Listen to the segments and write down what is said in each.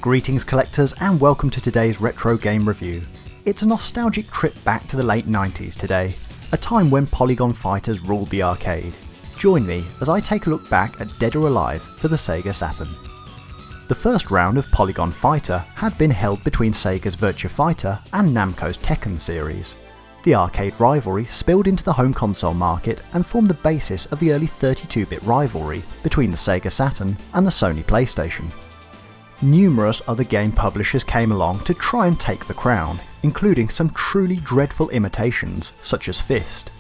Greetings collectors and welcome to today's retro game review. It's a nostalgic trip back to the late 90s today, a time when polygon fighters ruled the arcade. Join me as I take a look back at Dead or Alive for the Sega Saturn. The first round of Polygon Fighter had been held between Sega's Virtua Fighter and Namco's Tekken series. The arcade rivalry spilled into the home console market and formed the basis of the early 32-bit rivalry between the Sega Saturn and the Sony PlayStation. Numerous other game publishers came along to try and take the crown, including some truly dreadful imitations such as Fist.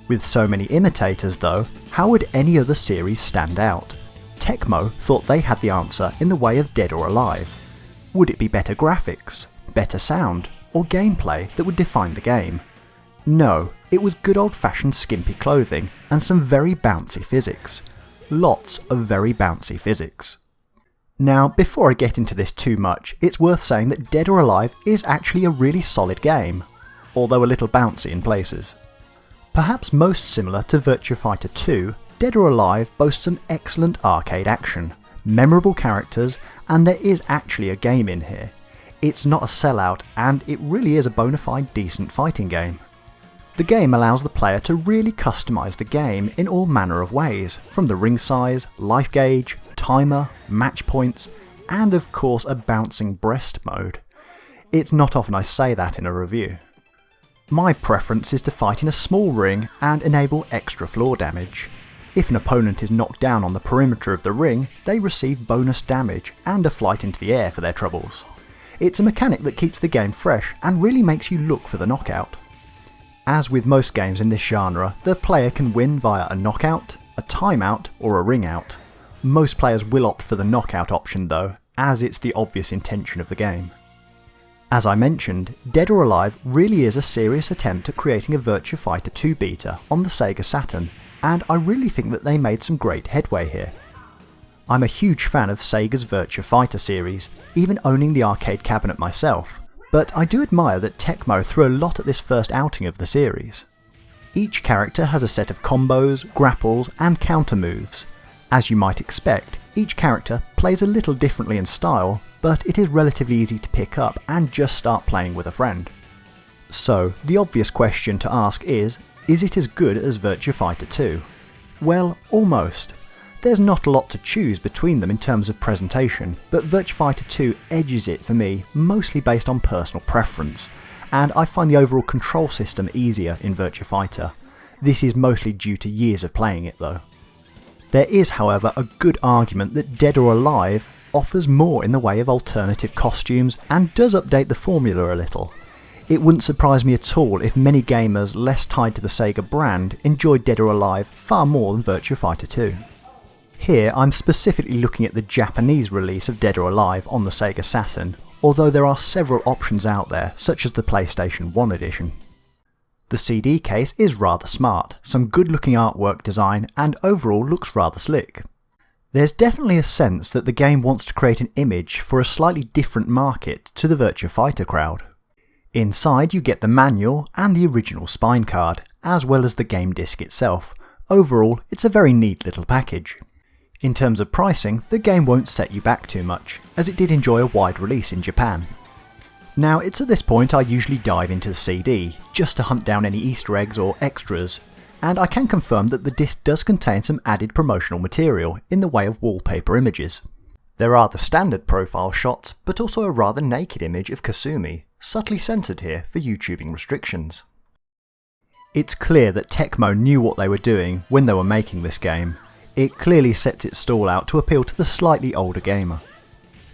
With so many imitators though, how would any other series stand out? Tecmo thought they had the answer in the way of Dead or Alive. Would it be better graphics, better sound, or gameplay that would define the game? No, it was good old-fashioned skimpy clothing and some very bouncy physics. Lots of very bouncy physics. Now, before I get into this too much, it's worth saying that Dead or Alive is actually a really solid game, although a little bouncy in places. Perhaps most similar to Virtua Fighter 2, Dead or Alive boasts some excellent arcade action, memorable characters, and there is actually a game in here. It's not a sellout, and it really is a bona fide decent fighting game. The game allows the player to really customise the game in all manner of ways, from the ring size, life gauge, timer, match points, and of course a bouncing breast mode. It's not often I say that in a review. My preference is to fight in a small ring and enable extra floor damage. If an opponent is knocked down on the perimeter of the ring, they receive bonus damage and a flight into the air for their troubles. It's a mechanic that keeps the game fresh and really makes you look for the knockout. As with most games in this genre, the player can win via a knockout, a timeout, or a ring out. Most players will opt for the knockout option though, as it's the obvious intention of the game. As I mentioned, Dead or Alive really is a serious attempt at creating a Virtua Fighter 2 beta on the Sega Saturn, and I really think that they made some great headway here. I'm a huge fan of Sega's Virtua Fighter series, even owning the arcade cabinet myself, but I do admire that Tecmo threw a lot at this first outing of the series. Each character has a set of combos, grapples, and counter moves. As you might expect, each character plays a little differently in style, but it is relatively easy to pick up and just start playing with a friend. So, the obvious question to ask is it as good as Virtua Fighter 2? Well, almost. There's not a lot to choose between them in terms of presentation, but Virtua Fighter 2 edges it for me mostly based on personal preference, and I find the overall control system easier in Virtua Fighter. This is mostly due to years of playing it though. There is, however, a good argument that Dead or Alive offers more in the way of alternative costumes and does update the formula a little. It wouldn't surprise me at all if many gamers less tied to the Sega brand enjoyed Dead or Alive far more than Virtua Fighter 2. Here I'm specifically looking at the Japanese release of Dead or Alive on the Sega Saturn, although there are several options out there such as the PlayStation 1 edition. The CD case is rather smart, some good looking artwork design, and overall looks rather slick. There's definitely a sense that the game wants to create an image for a slightly different market to the Virtua Fighter crowd. Inside you get the manual and the original spine card, as well as the game disc itself. Overall, it's a very neat little package. In terms of pricing, the game won't set you back too much, as it did enjoy a wide release in Japan. Now, it's at this point I usually dive into the CD, just to hunt down any Easter eggs or extras, and I can confirm that the disc does contain some added promotional material in the way of wallpaper images. There are the standard profile shots, but also a rather naked image of Kasumi, subtly censored here for YouTubing restrictions. It's clear that Tecmo knew what they were doing when they were making this game. It clearly sets its stall out to appeal to the slightly older gamer.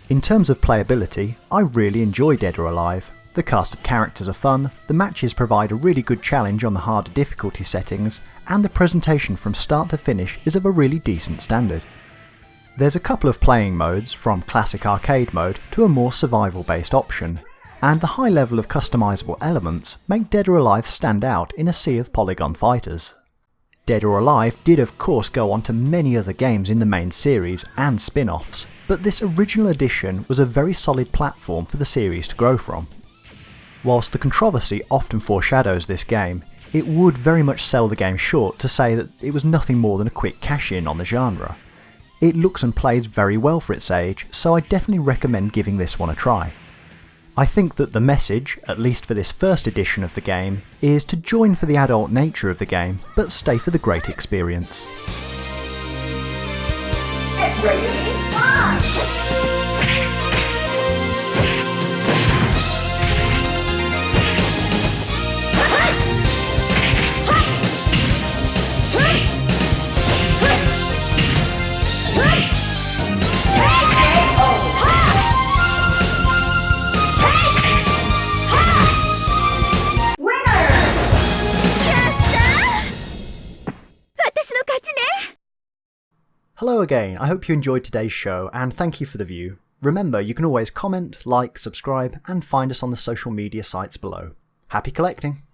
In terms of playability, I really enjoy Dead or Alive. The cast of characters are fun, the matches provide a really good challenge on the harder difficulty settings, and the presentation from start to finish is of a really decent standard. There's a couple of playing modes, from classic arcade mode to a more survival based option, and the high level of customisable elements make Dead or Alive stand out in a sea of polygon fighters. Dead or Alive did of course go on to many other games in the main series and spin-offs, but this original edition was a very solid platform for the series to grow from. Whilst the controversy often foreshadows this game, it would very much sell the game short to say that it was nothing more than a quick cash-in on the genre. It looks and plays very well for its age, so I definitely recommend giving this one a try. I think that the message, at least for this first edition of the game, is to join for the adult nature of the game, but stay for the great experience. Get ready to fly! Hello again, I hope you enjoyed today's show and thank you for the view. Remember, you can always comment, like, subscribe and find us on the social media sites below. Happy collecting!